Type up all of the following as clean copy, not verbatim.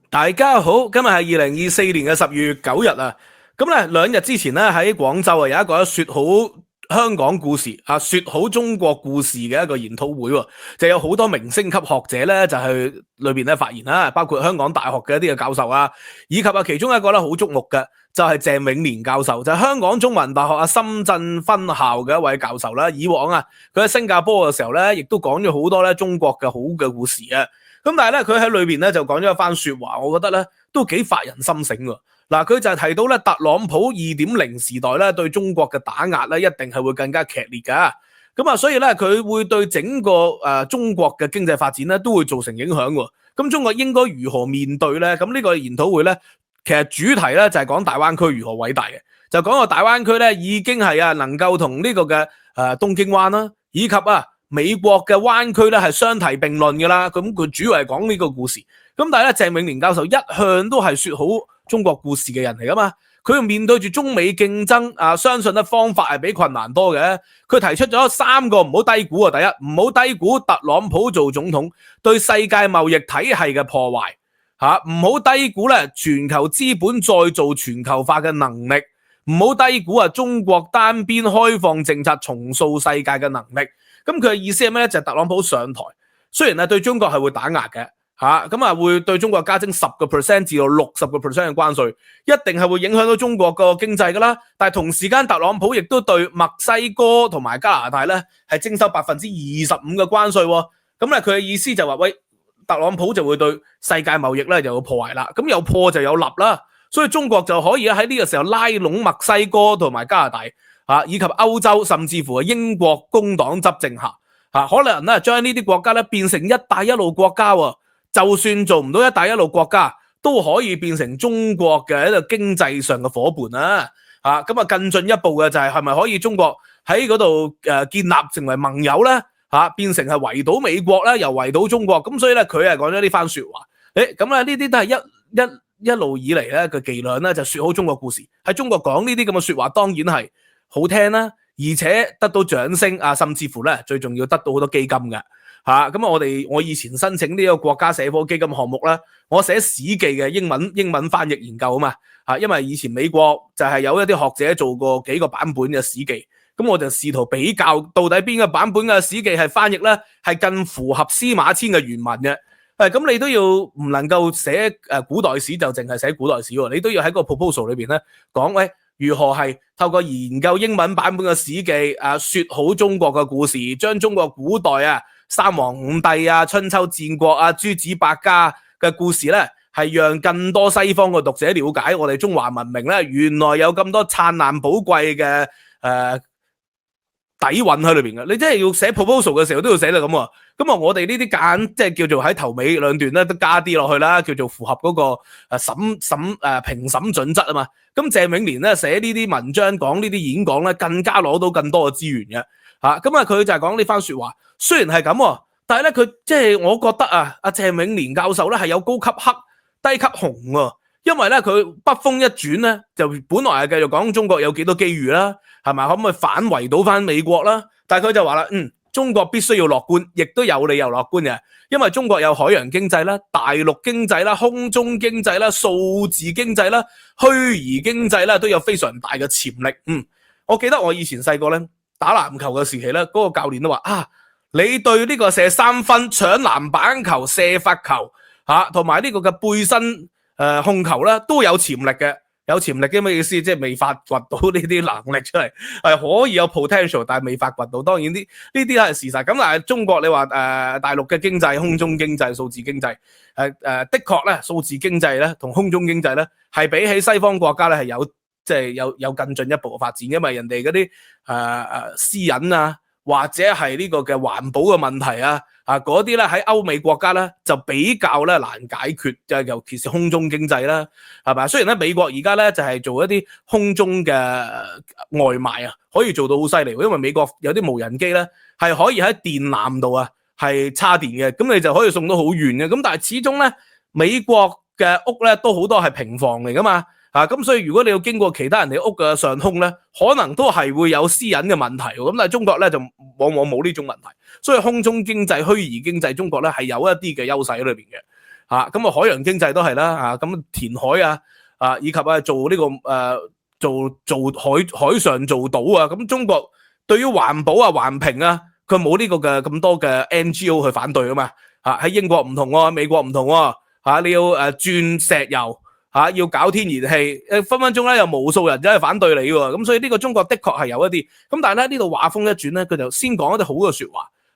大家好，今日係2024年嘅10月9日啊。咁咧2日之前咧喺廣州啊有一個說好香港故事啊，說好中國故事嘅一個研討會，就有好多明星級學者咧就去裏邊咧發言啦，包括香港大學嘅一啲嘅教授啊，以及其中一個咧好矚目嘅就係鄭永年教授，就係香港中文大學深圳分校嘅一位教授啦。以往啊佢喺新加坡嘅時候咧，亦都講咗好多咧中國嘅好嘅故事啊。咁但係咧，佢喺裏邊咧就講咗一番說話，我覺得咧都幾發人心省喎。嗱，佢就係提到咧特朗普2.0時代咧對中國嘅打壓咧一定係會更加劇烈噶。咁啊，所以咧佢會對整個中國嘅經濟發展咧都會造成影響喎。咁中國應該如何面對咧？咁呢個研討會咧，其實主題咧就係講大灣區如何偉大嘅，就講個大灣區咧已經係能夠同呢個嘅東京灣啦，以及美國嘅灣區咧係相提並論嘅啦，咁佢主要係講呢個故事。咁但係咧，鄭永年教授一向都係說好中國故事嘅人嚟噶嘛，佢要面對住中美競爭相信咧方法係比困難多嘅。佢提出咗3個唔好低估啊，第一，唔好低估特朗普做總統對世界貿易體系嘅破壞唔好低估咧全球資本再造全球化嘅能力，唔好低估中國單邊開放政策重塑世界嘅能力。咁佢嘅意思係咩咧？就係特朗普上台，雖然對中國係會打壓嘅咁會對中國加徵10%至到60%嘅關稅，一定係會影響到中國個經濟噶啦。但係同時間，特朗普亦都對墨西哥同埋加拿大咧係徵收25%嘅關稅。咁咧佢嘅意思就話喂，特朗普就會對世界貿易咧就有破壞啦。咁有破就有立啦，所以中國就可以喺呢個時候拉攏墨西哥同埋加拿大。以及歐洲甚至乎英國工黨執政下可能咧將呢啲國家咧變成一帶一路國家喎。就算做唔到一帶一路國家，都可以變成中國嘅一個經濟上嘅伙伴啦。咁更進一步嘅就係咪可以中國喺嗰度建立成為盟友咧？變成係圍堵美國咧，又圍堵中國。咁所以咧佢係講咗呢番說話。咁呢啲都係一路以嚟咧嘅伎倆咧，就說好中國故事。喺中國講呢啲咁嘅說話，當然係好聽啦，而且得到掌聲甚至乎咧最重要得到好多基金嘅咁我以前申請呢個國家社科基金項目咧，我寫史記嘅英文翻譯研究啊嘛因為以前美國就係有一啲學者做過幾個版本嘅史記，咁我就試圖比較到底邊個版本嘅史記係翻譯咧係更符合司馬遷嘅原文嘅。咁你都要唔能夠寫古代史就淨係寫古代史喎，你都要喺個 proposal 裏邊咧講喂，如何係透過研究英文版本嘅史記說好中國嘅故事，將中國古代三皇五帝春秋戰國諸子百家嘅故事咧，係讓更多西方嘅讀者了解我哋中華文明咧，原來有咁多燦爛寶貴嘅底蘊喺裏邊嘅。你真係要寫 proposal 嘅時候都要寫到咁喎。咁我哋呢啲揀即係叫做喺頭尾兩段咧都加啲落去啦，叫做符合嗰個評審準則啊嘛。咁鄭永年咧寫呢啲文章講呢啲演講咧，更加攞到更多嘅資源嘅咁佢就係講呢番說話。雖然係咁但係咧佢即係我覺得阿鄭永年教授咧係有高級黑低級紅喎。因為咧佢北風一轉咧，就本來係繼續講中國有幾多機遇啦，係咪可唔可以反圍到翻美國啦？但係佢就話啦，中國必須要樂觀，亦都有理由樂觀嘅，因為中國有海洋經濟啦、大陸經濟啦、空中經濟啦、數字經濟啦、虛擬經濟啦，都有非常大嘅潛力。我記得我以前細個咧打籃球嘅時期咧，嗰個教練都話你對呢個射3分、搶籃板球、射罰球同埋呢個嘅背身控球咧都有潛力嘅。有潛力嘅咩意思？即係未發掘到呢啲能力出嚟，係可以有 potential， 但係未發掘到。當然呢啲係事實。咁但係中國你話大陸嘅經濟、空中經濟、數字經濟的確咧，數字經濟咧同空中經濟咧係比起西方國家咧係有更進一步嘅發展，因為人哋嗰啲私隱或者係呢個嘅環保嘅問題嗰啲咧喺歐美國家咧就比較咧難解決，就尤其是空中經濟啦，係咪？雖然咧美國而家咧就係做一啲空中嘅外賣可以做到好犀利，因為美國有啲無人機咧係可以喺電纜度係插電嘅，咁你就可以送到好遠嘅。咁但係始終咧美國嘅屋咧都好多係平房嚟噶嘛。咁所以如果你要經過其他人哋屋嘅上空咧，可能都係會有私隱嘅問題。咁但係中國咧就往往冇呢種問題，所以空中經濟、虛擬經濟，中國咧係有一啲嘅優勢喺裏邊嘅。咁海洋經濟都係啦，咁填海以及做呢個做海上做島咁中國對於環保環評佢冇呢個嘅咁多嘅 NGO 去反對啊嘛，喺英國唔同喎，美國唔同喎，你要轉石油要搞天然氣，分分鐘咧有無數人真係反對你喎，咁所以呢個中國的確係有一啲，咁但係咧呢度話風一轉咧，佢就先講一啲好嘅說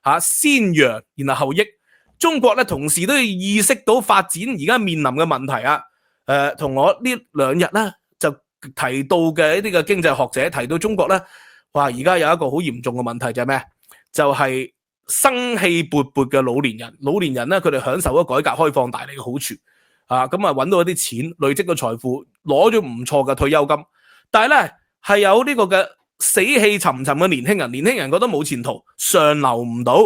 話，先揚然後後抑。中國咧同時都要意識到發展而家面臨嘅問題同我呢兩日咧就提到嘅一啲嘅經濟學者提到中國咧，話而家有一個好嚴重嘅問題就係咩？就係生氣勃勃嘅老年人，咧佢哋享受咗改革開放帶嚟嘅好處，咁揾到一啲錢，累積嘅財富，攞咗唔錯嘅退休金，但係咧係有呢個嘅死氣沉沉嘅年輕人覺得冇前途，上流唔到，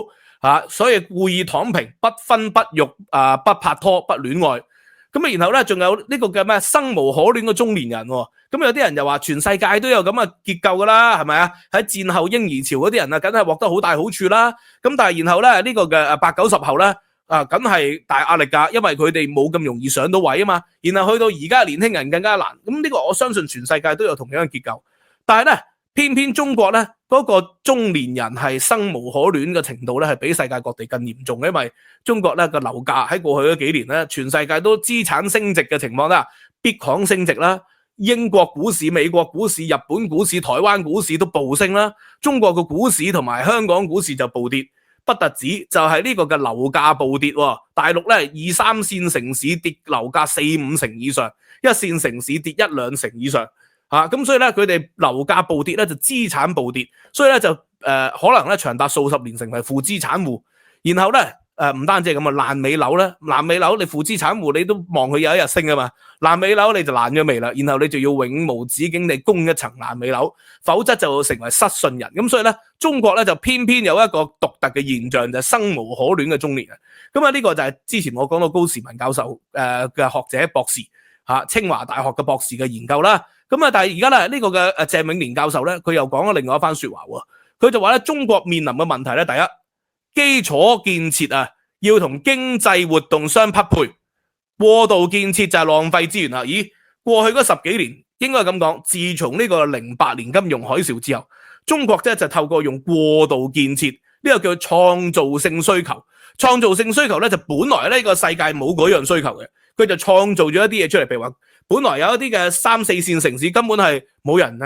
所以故意躺平，不婚不育，不拍拖，不戀愛。咁然後咧仲有呢個嘅咩生無可戀嘅中年人，咁有啲人就話全世界都有咁嘅結構噶啦，係咪啊？喺戰後嬰兒潮嗰啲人梗係獲得好大好處啦。咁但係然後咧呢個嘅80、90後咧梗係大壓力噶，因為佢哋冇咁容易上到位啊嘛。然後去到而家年輕人更加難。咁呢個我相信全世界都有同樣嘅結構，但係咧偏偏中國咧嗰個中年人係生無可戀嘅程度咧係比世界各地更嚴重嘅，因為中國咧個樓價喺過去嗰幾年咧全世界都資產升值嘅情況啦，Bitcoin升值啦，英國股市、美國股市、日本股市、台灣股市都暴升啦，中國嘅股市同埋香港股市就暴跌，不特止就係呢個嘅樓價暴跌，大陸咧2、3線城市跌樓價4、5成以上，1線城市跌1、2成以上。咁所以咧佢哋樓價暴跌咧就資產暴跌，所以咧就可能咧長達數十年成為負資產戶，然後咧唔單止係咁爛尾樓咧，爛尾樓你負資產戶你都望佢有一日升啊嘛，爛尾樓你就爛咗未啦，然後你就要永無止境地供一層爛尾樓，否則就會成為失信人。咁所以咧中國咧就偏偏有一個獨特嘅現象，就係生無可戀嘅中年人。咁呢個就係之前我講到高士文教授嘅學者博士清華大學嘅博士嘅研究啦。咁但係而家咧呢個嘅鄭永年教授咧，佢又講咗另外一番說話喎。佢就話咧，中國面臨嘅問題咧，第一，基礎建設要同經濟活動相匹配，過度建設就係浪費資源啦。咦，過去嗰10幾年應該咁講，自從呢個08年金融海嘯之後，中國就透過用過度建設呢個叫創造性需求。創造性需求咧就本來呢個世界冇嗰樣需求嘅，佢就創造咗一啲嘢出嚟，譬如話本來有一啲嘅3、4線城市根本係冇人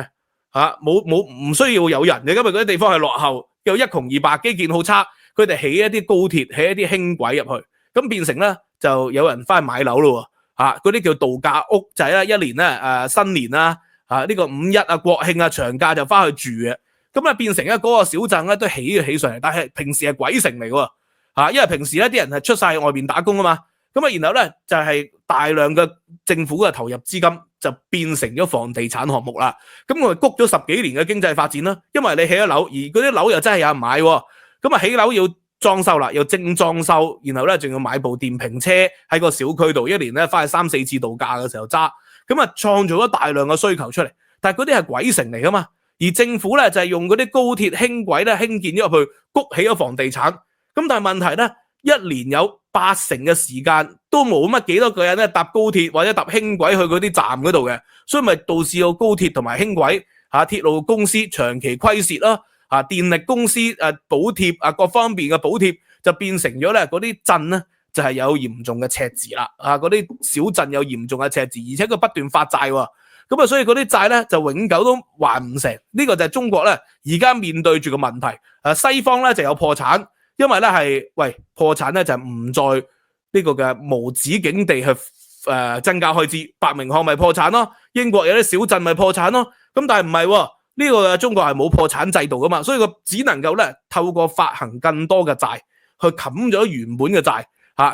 唔需要有人嘅，因為嗰啲地方係落後，又一窮二白，基建好差，佢哋起一啲高鐵，起一啲輕軌入去，咁變成咧就有人翻去買樓咯，嗰啲叫度假屋，就係一年咧新年呢個5·1國慶長假就翻去住嘅，咁變成嗰個小鎮咧都起上嚟，但係平時係鬼城嚟嘅。因為平時咧啲人係出晒外面打工啊嘛，咁然後咧就係大量嘅政府嘅投入資金就變成咗房地產項目啦，咁我哋谷咗10幾年嘅經濟發展啦，因為你起咗樓，而嗰啲樓又真係有人買，咁起樓要裝修啦，又精裝修，然後咧仲要買部電瓶車喺個小區度，一年咧翻去3、4次度假嘅時候揸，咁創造咗大量嘅需求出嚟，但係嗰啲係鬼城嚟噶嘛，而政府咧就係用嗰啲高鐵輕軌咧興建咗入去，谷起咗房地產。咁但係問題咧，一年有80%嘅時間都冇乜幾多個人咧搭高鐵或者搭輕軌去嗰啲站嗰度嘅，所以咪導致到高鐵同埋輕軌鐵路公司長期虧蝕啦，電力公司補貼各方面嘅補貼就變成咗咧嗰啲鎮咧就係有嚴重嘅赤字啦，嗰啲小鎮有嚴重嘅赤字，而且佢不斷發債喎，咁所以嗰啲債咧就永久都還唔成，呢個就係中國咧而家面對住嘅問題。西方咧就有破產。因為咧破產咧就唔再呢個嘅無止境地去增加開支，伯明翰咪破產咯，英國有啲小鎮咪破產咯，咁但係唔係呢個中國係冇破產制度噶嘛，所以佢只能夠咧透過發行更多嘅債去冚咗原本嘅債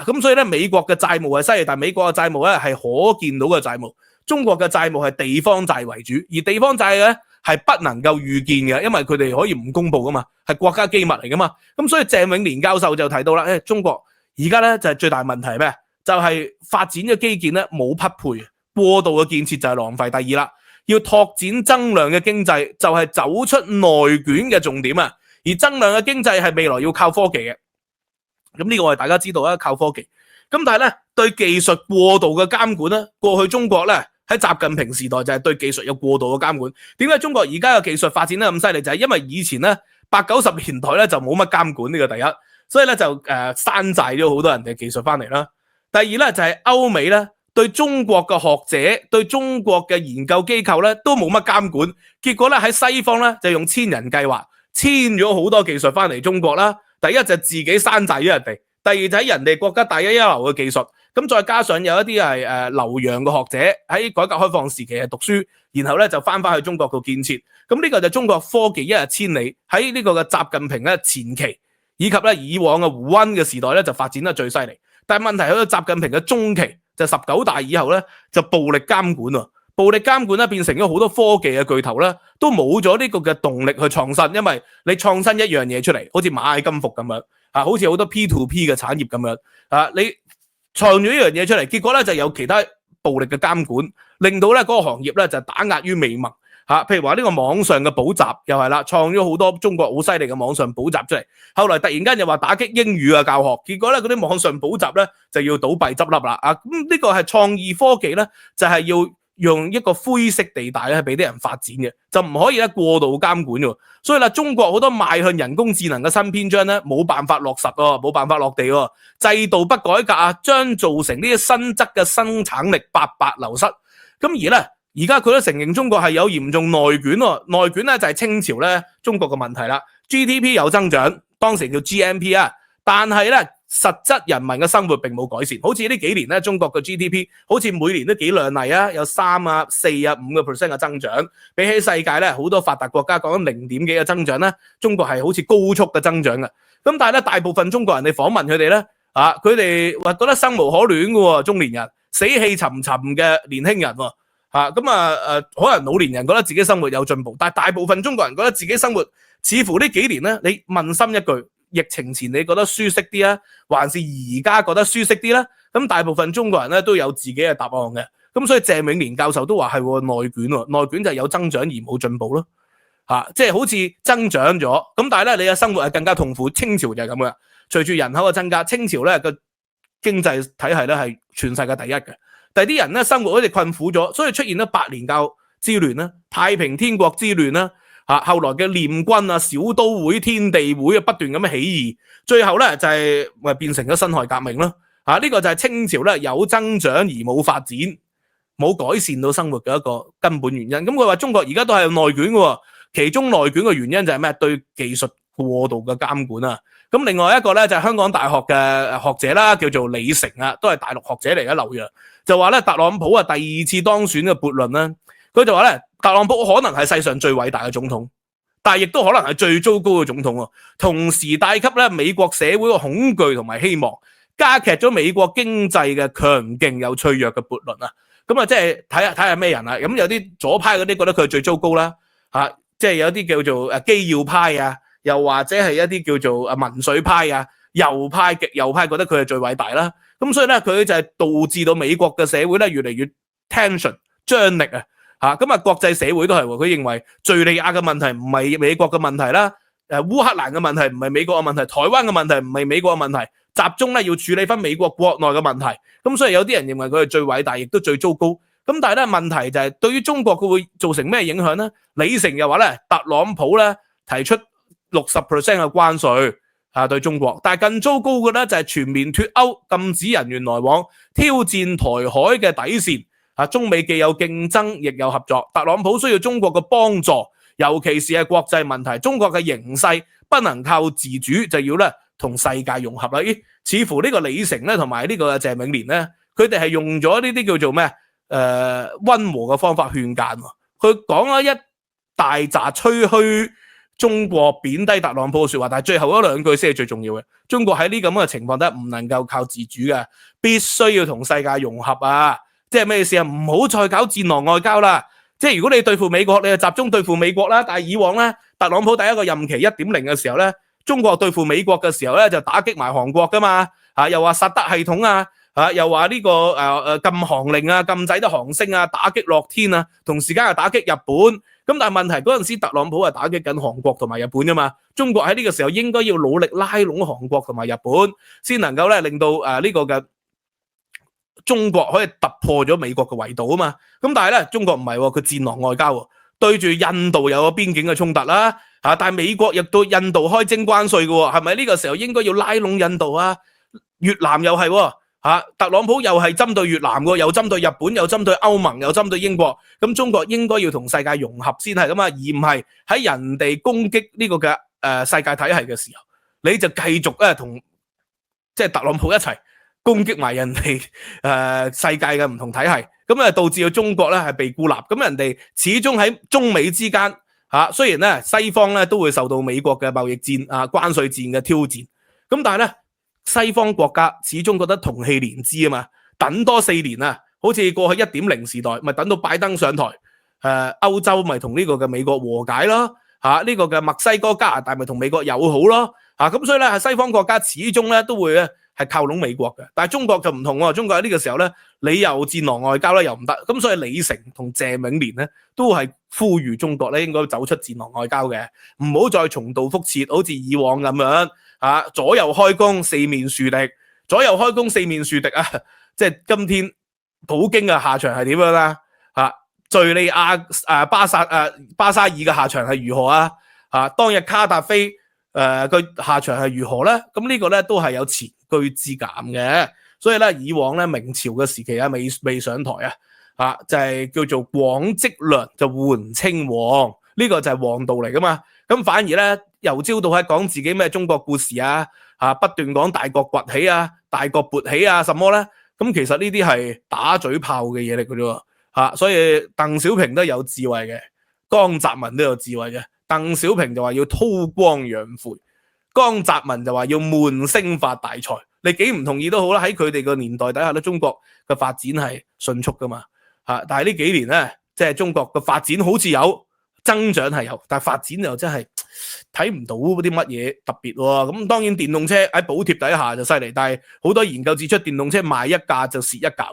咁所以咧美國嘅債務係犀利，但係美國嘅債務咧係可見到嘅債務，中國嘅債務係地方債為主，而地方債咧係不能夠預見嘅，因為佢哋可以唔公布噶嘛，係國家機密嚟噶嘛。咁所以鄭永年教授就提到啦，中國而家咧就係最大問題係咩？就係發展嘅基建咧冇匹配，過度嘅建設就係浪費。第二啦，要拓展增量嘅經濟，就係走出內卷嘅重點啊。而增量嘅經濟係未來要靠科技嘅。咁呢個我哋大家知道啦，靠科技。咁但係咧對技術過度嘅監管咧，過去中國咧喺習近平時代就係對技術有過度嘅監管。點解中國而家嘅技術發展得咁犀利？就係因為以前咧80、90年代咧就冇乜監管，呢個第一，所以咧就山寨咗好多人哋技術翻嚟啦。第二咧就係歐美咧對中國嘅學者、對中國嘅研究機構咧都冇乜監管，結果咧喺西方咧就用千人計劃遷咗好多技術翻嚟中國啦。第一就自己山寨咗人哋，第二就喺人哋國家第一流嘅技術，咁再加上有一啲係留洋嘅學者喺改革開放時期係讀書，然後咧就翻去中國度建設，咁呢個就中國科技一日千里，喺呢個嘅習近平咧前期以及咧以往嘅胡溫嘅時代咧就發展得最犀利。但係問題去到習近平嘅中期，就19大以後咧就暴力監管喎，暴力監管咧變成咗好多科技嘅巨頭咧都冇咗呢個嘅動力去創新，因為你創新一樣嘢出嚟，好似螞蟻金服咁樣好似好多 P2P 嘅產業咁樣你創咗一樣嘢出嚟，結果咧就有其他暴力嘅監管，令到咧嗰個行業咧就打壓於未萌。譬如話呢個網上嘅補習又係啦，創咗好多中國好犀利嘅網上補習出嚟，後來突然間又話打擊英語嘅教學，結果咧嗰啲網上補習咧就要倒閉執笠啦。咁呢個係創意科技咧，就係要用一個灰色地帶咧俾啲人發展嘅，就唔可以咧過度監管嘅。所以啦，中國好多邁向人工智能嘅新篇章咧冇辦法落實喎，冇辦法落地喎，制度不改革將造成呢啲新質嘅生產力白白流失。咁而咧而家佢都承認中國係有嚴重內卷喎，內卷咧就係清朝咧中國嘅問題啦。GDP 有增長，當時叫 GNP 但係咧實質人民嘅生活並冇改善。好似呢幾年咧，中國嘅 GDP 好似每年都幾亮麗有3、4、5% 嘅增長，比起世界咧好多發達國家講緊0點幾嘅增長咧，中國係好似高速嘅增長嘅。咁但係咧大部分中國人你訪問佢哋咧佢哋話覺得生無可戀嘅喎，中年人死氣沉沉嘅年輕人喎。可能老年人覺得自己生活有進步，但係大部分中國人覺得自己生活似乎呢幾年咧，你問心一句，疫情前你覺得舒適啲啊，還是而家覺得舒適啲咧？咁大部分中國人咧都有自己嘅答案嘅，咁所以鄭永年教授都話係內卷喎，內卷就係有增長而冇進步咯，即係好似增長咗，咁但係咧你嘅生活係更加痛苦。清朝就係咁嘅，隨住人口嘅增加，清朝咧個經濟體系咧係全世界第一嘅。但係啲人咧生活好似困苦咗，所以出現咗白蓮教之亂啦、太平天國之亂啦，後來嘅念軍小都會、天地會不斷咁樣起義，最後咧就係變成咗辛亥革命啦。呢個就係清朝咧有增長而冇發展、冇改善到生活嘅一個根本原因。咁佢話中國而家都係內卷嘅，其中內卷嘅原因就係咩？對技術過度嘅監管啊。咁另外一個咧就係香港大學嘅學者啦，叫做李成都係大陸學者嚟嘅，紐約就話咧特朗普第2次當選嘅悖論咧，佢就話咧特朗普可能係世上最偉大嘅總統，但係亦都可能係最糟糕嘅總統喎。同時帶給咧美國社會嘅恐懼同埋希望，加劇咗美國經濟嘅強勁又脆弱嘅悖論啊。咁即係睇下咩人啊？咁有啲左派嗰啲覺得佢係最糟糕啦，即係有啲叫做基要派又或者係一啲叫做民粹派右派極右派覺得佢係最偉大啦。咁所以咧佢就係導致到美國嘅社會咧越嚟越 tension 張力咁國際社會都係喎，佢認為敍利亞嘅問題唔係美國嘅問題啦，烏克蘭嘅問題唔係美國嘅問題，台灣嘅問題唔係美國嘅問題，集中咧要處理翻美國國內嘅問題。咁所以有啲人認為佢係最偉大，亦都最糟糕。咁但係咧問題就係對於中國佢會造成咩影響咧？李成又話咧特朗普咧提出60% 嘅關稅對中國，但係更糟糕嘅咧就係全面脫歐，禁止人員來往，挑戰台海嘅底線。中美既有競爭亦有合作，特朗普需要中國嘅幫助，尤其是係國際問題，中國嘅形勢不能靠自主，就要咧同世界融合啦。似乎呢個李成咧同埋呢個鄭永年咧，佢哋係用咗呢啲叫做咩溫和嘅方法勸諫，佢講咗一大紮吹噓中國貶低特朗普嘅說話，但係最後嗰2句先係最重要嘅。中國喺呢咁嘅情況底下唔能夠靠自主嘅，必須要同世界融合即係咩意思唔好再搞戰狼外交啦。即係如果你對付美國，你就集中對付美國啦。但係以往咧，特朗普第一個任期 1.0 嘅時候咧，中國對付美國嘅時候咧就打擊埋韓國噶嘛又話薩德系統又話呢個禁航令禁制啲航星打擊樂天同時間又打擊日本。咁但係問題嗰陣時特朗普係打擊緊韓國同埋日本㗎嘛，中國喺呢個時候應該要努力拉攏韓國同埋日本，先能夠咧令到呢個嘅中國可以突破咗美國嘅圍堵啊嘛。咁但係咧，中國唔係，佢戰狼外交，對住印度有個邊境嘅衝突啦，但係美國亦對印度開徵關稅嘅，係咪呢個時候應該要拉攏印度啊？越南又係特朗普又係針對越南嘅，又針對日本，又針對歐盟，又針對英國。咁中國應該要同世界融合先係咁啊，而唔係喺人哋攻擊呢個嘅世界體系嘅時候，你就繼續同即係特朗普一齊攻擊埋人哋世界嘅唔同體系，咁導致到中國咧係被孤立。咁人哋始終喺中美之間雖然咧西方咧都會受到美國嘅貿易戰關稅戰嘅挑戰，咁但係咧西方國家始終覺得同氣連枝啊嘛，等多4年啊，好似過去 1.0 時代，咪等到拜登上台，歐洲咪同呢個嘅美國和解咯，呢個嘅墨西哥加拿大咪同美國友好咯，咁所以咧西方國家始終咧都會咧係靠攏美國嘅，但係中國就唔同喎，中國喺呢個時候咧，你又戰狼外交咧又唔得，咁所以李成同謝永年咧都係呼籲中國咧應該走出戰狼外交嘅，唔好再重蹈覆轍，好似以往咁樣左右開弓四面樹敵，左右開弓四面樹敵即係今天普京嘅下場係點樣啦？敘利亞巴沙爾嘅下場係如何啊？當日卡達菲佢下場係如何咧？咁呢個咧都係有前車之鑑嘅，所以咧以往咧明朝嘅時期未上台就係叫做廣積糧就換稱王，呢個就係王道嚟噶嘛。咁反而咧由朝到黑講自己咩中國故事不斷講大國崛起大國勃起什麼咧？咁其實呢啲係打嘴炮嘅嘢嚟嘅啫，所以鄧小平都有智慧嘅，江澤民都有智慧嘅。鄧小平就話要韜光養晦，江澤民就話要悶聲發大財。你幾唔同意都好啦，喺佢哋個年代底下咧，中國嘅發展係迅速噶嘛，但係呢幾年咧，即係中國嘅發展好似有增長係有，但係發展又真係睇唔到啲乜嘢特別喎。咁當然電動車喺補貼底下就犀利，但係好多研究指出電動車賣一架就蝕一架。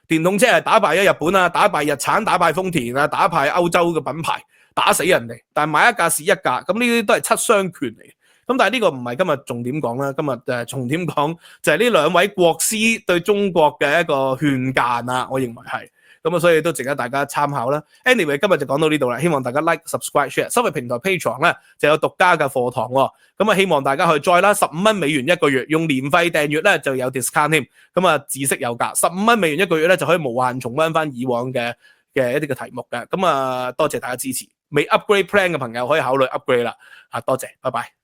電動車係打敗咗日本打敗日產，打敗豐田打敗歐洲嘅品牌，打死人哋，但係買一架蝕一架，咁呢啲都係七傷拳嚟。咁但係呢個唔係今日重點講啦，今日重點講就係呢兩位國師對中國嘅一個勸諫我認為係咁所以都值得大家參考啦。Anyway， 今日就講到呢度啦，希望大家 like、subscribe、share。收費平台 Patreon 咧就有獨家嘅課堂咁希望大家去 join 啦，15蚊美元一個月，用年費訂閱咧就有 discount 添。咁知識有價，15蚊美元一個月咧就可以無限重溫翻以往嘅一啲嘅題目嘅。咁多謝大家支持，未 upgrade plan 嘅朋友可以考慮 upgrade 啦。多謝，拜拜。